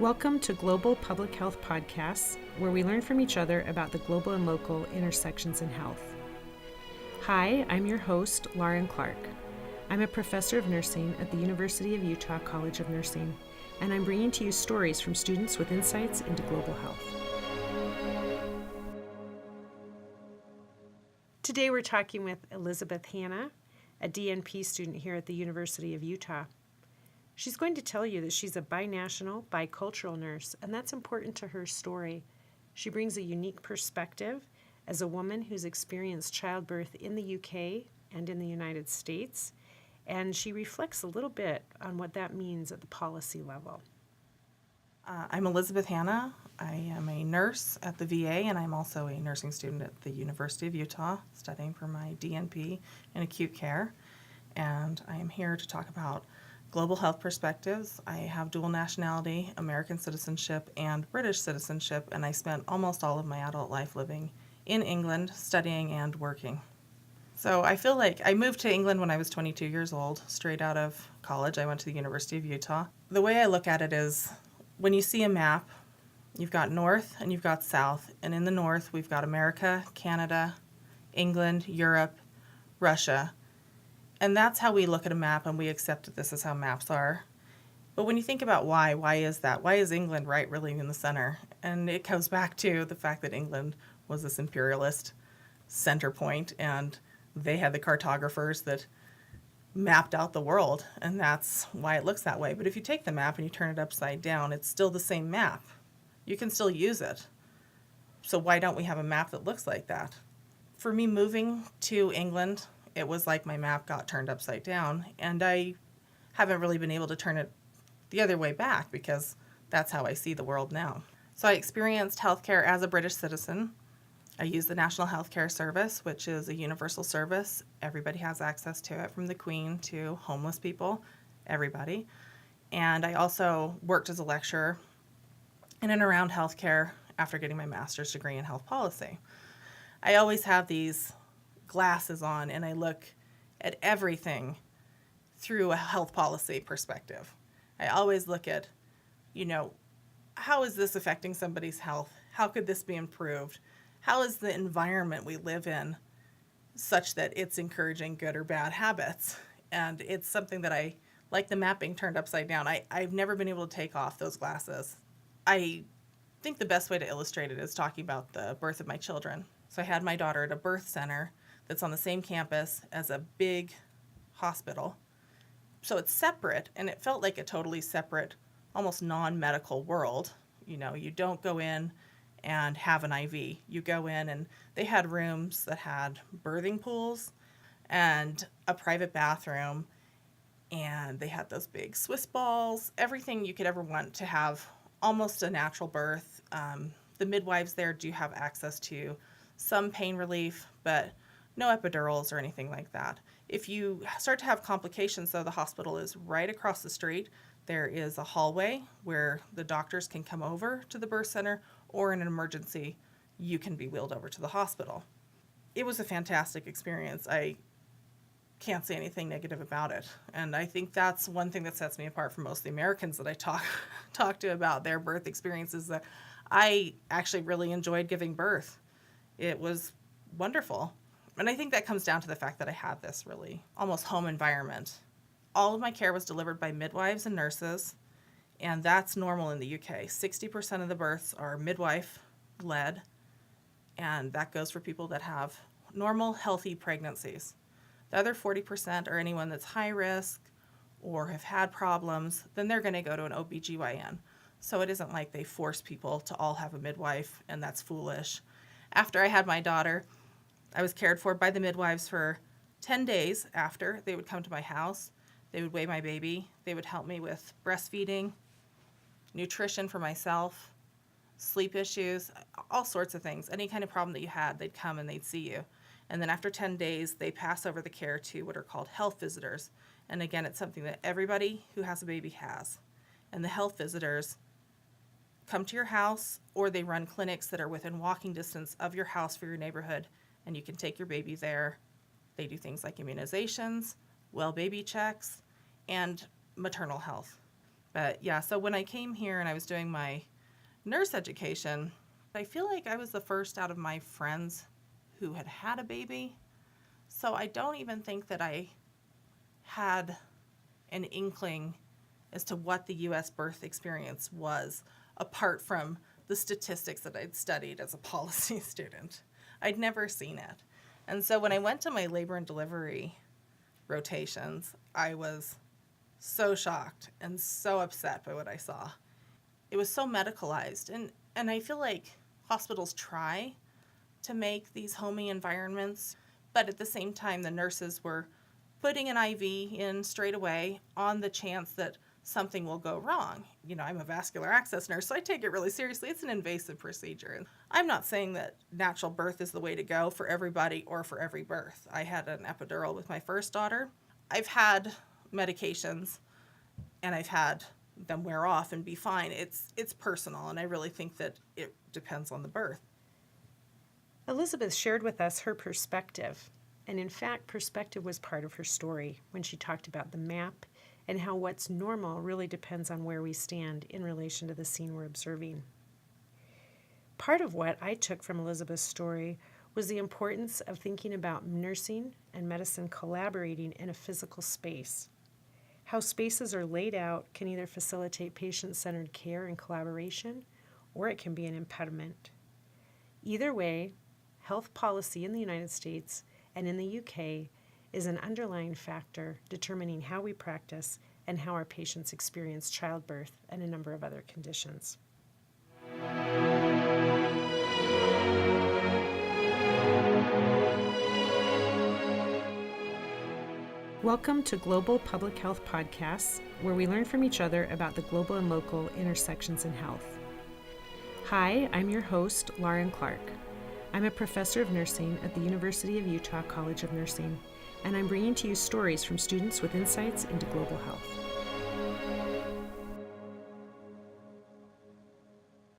Welcome to Global Public Health Podcasts, where we learn from each other about the global and local intersections in health. Hi, I'm your host, Lauren Clark. I'm a professor of nursing at the University of Utah College of Nursing, and I'm bringing to you stories from students with insights into global health. Today we're talking with Elizabeth Hanna, a DNP student here at the University of Utah. She's going to tell you that she's a binational, bicultural nurse, and that's important to her story. She brings a unique perspective as a woman who's experienced childbirth in the UK and in the United States, and she reflects a little bit on what that means at the policy level. I'm Elizabeth Hanna. I am a nurse at the VA, and I'm also a nursing student at the University of Utah, studying for my DNP in acute care. And I am here to talk about global health perspectives. I have dual nationality, American citizenship, and British citizenship, and I spent almost all of my adult life living in England, studying and working. So I feel like I moved to England when I was 22 years old, straight out of college. I went to the University of Utah. The way I look at it is, when you see a map, you've got north and you've got south, and in the north we've got America, Canada, England, Europe, Russia. And that's how we look at a map, and we accept that this is how maps are. But when you think about why is that? Why is England right really in the center? And it goes back to the fact that England was this imperialist center point, and they had the cartographers that mapped out the world, and that's why it looks that way. But if you take the map and you turn it upside down, it's still the same map. You can still use it. So why don't we have a map that looks like that? For me, moving to England, it was like my map got turned upside down, and I haven't really been able to turn it the other way back because that's how I see the world now. So I experienced healthcare as a British citizen. I use the National Healthcare Service, which is a universal service. Everybody has access to it, from the Queen to homeless people, everybody. And I also worked as a lecturer in and around healthcare after getting my master's degree in health policy. I always have these glasses on, and I look at everything through a health policy perspective. I always look at, how is this affecting somebody's health? How could this be improved? How is the environment we live in such that it's encouraging good or bad habits? And it's something that I, like the mapping turned upside down, I've never been able to take off those glasses. I think the best way to illustrate it is talking about the birth of my children. So I had my daughter at a birth center that's on the same campus as a big hospital. So it's separate, and it felt like a totally separate, almost non-medical world. You don't go in and have an IV. You go in, and they had rooms that had birthing pools and a private bathroom, and they had those big Swiss balls, everything you could ever want to have almost a natural birth. The midwives there do have access to some pain relief, but no epidurals or anything like that. If you start to have complications, though, the hospital is right across the street. There is a hallway where the doctors can come over to the birth center, or in an emergency, you can be wheeled over to the hospital. It was a fantastic experience. I can't say anything negative about it. And I think that's one thing that sets me apart from most of the Americans that I talk to about their birth experiences, that I actually really enjoyed giving birth. It was wonderful. And I think that comes down to the fact that I had this really almost home environment. All of my care was delivered by midwives and nurses, and that's normal in the UK. 60% of the births are midwife-led, and that goes for people that have normal, healthy pregnancies. The other 40% are anyone that's high risk or have had problems, then they're going to go to an OBGYN. So it isn't like they force people to all have a midwife, and that's foolish. After I had my daughter, I was cared for by the midwives for 10 days after. They would come to my house. They would weigh my baby. They would help me with breastfeeding, nutrition for myself, sleep issues, all sorts of things. Any kind of problem that you had, they'd come and they'd see you. And then after 10 days, they pass over the care to what are called health visitors. And again, it's something that everybody who has a baby has. And the health visitors come to your house, or they run clinics that are within walking distance of your house for your neighborhood, and you can take your baby there. They do things like immunizations, well baby checks, and maternal health. But yeah, so when I came here and I was doing my nurse education, I feel like I was the first out of my friends who had had a baby. So I don't even think that I had an inkling as to what the U.S. birth experience was, apart from the statistics that I'd studied as a policy student. I'd never seen it. And so when I went to my labor and delivery rotations, I was so shocked and so upset by what I saw. It was so medicalized. And I feel like hospitals try to make these homey environments, but at the same time, the nurses were putting an IV in straight away on the chance that something will go wrong. You know, I'm a vascular access nurse, so I take it really seriously. It's an invasive procedure. I'm not saying that natural birth is the way to go for everybody or for every birth. I had an epidural with my first daughter. I've had medications and I've had them wear off and be fine. It's personal, and I really think that it depends on the birth. Elizabeth shared with us her perspective, and in fact, perspective was part of her story when she talked about the map and how what's normal really depends on where we stand in relation to the scene we're observing. Part of what I took from Elizabeth's story was the importance of thinking about nursing and medicine collaborating in a physical space. How spaces are laid out can either facilitate patient-centered care and collaboration, or it can be an impediment. Either way, health policy in the United States and in the UK is an underlying factor determining how we practice and how our patients experience childbirth and a number of other conditions. Welcome to Global Public Health Podcasts, where we learn from each other about the global and local intersections in health. Hi, I'm your host, Lauren Clark. I'm a professor of nursing at the University of Utah College of Nursing, and I'm bringing to you stories from students with insights into global health.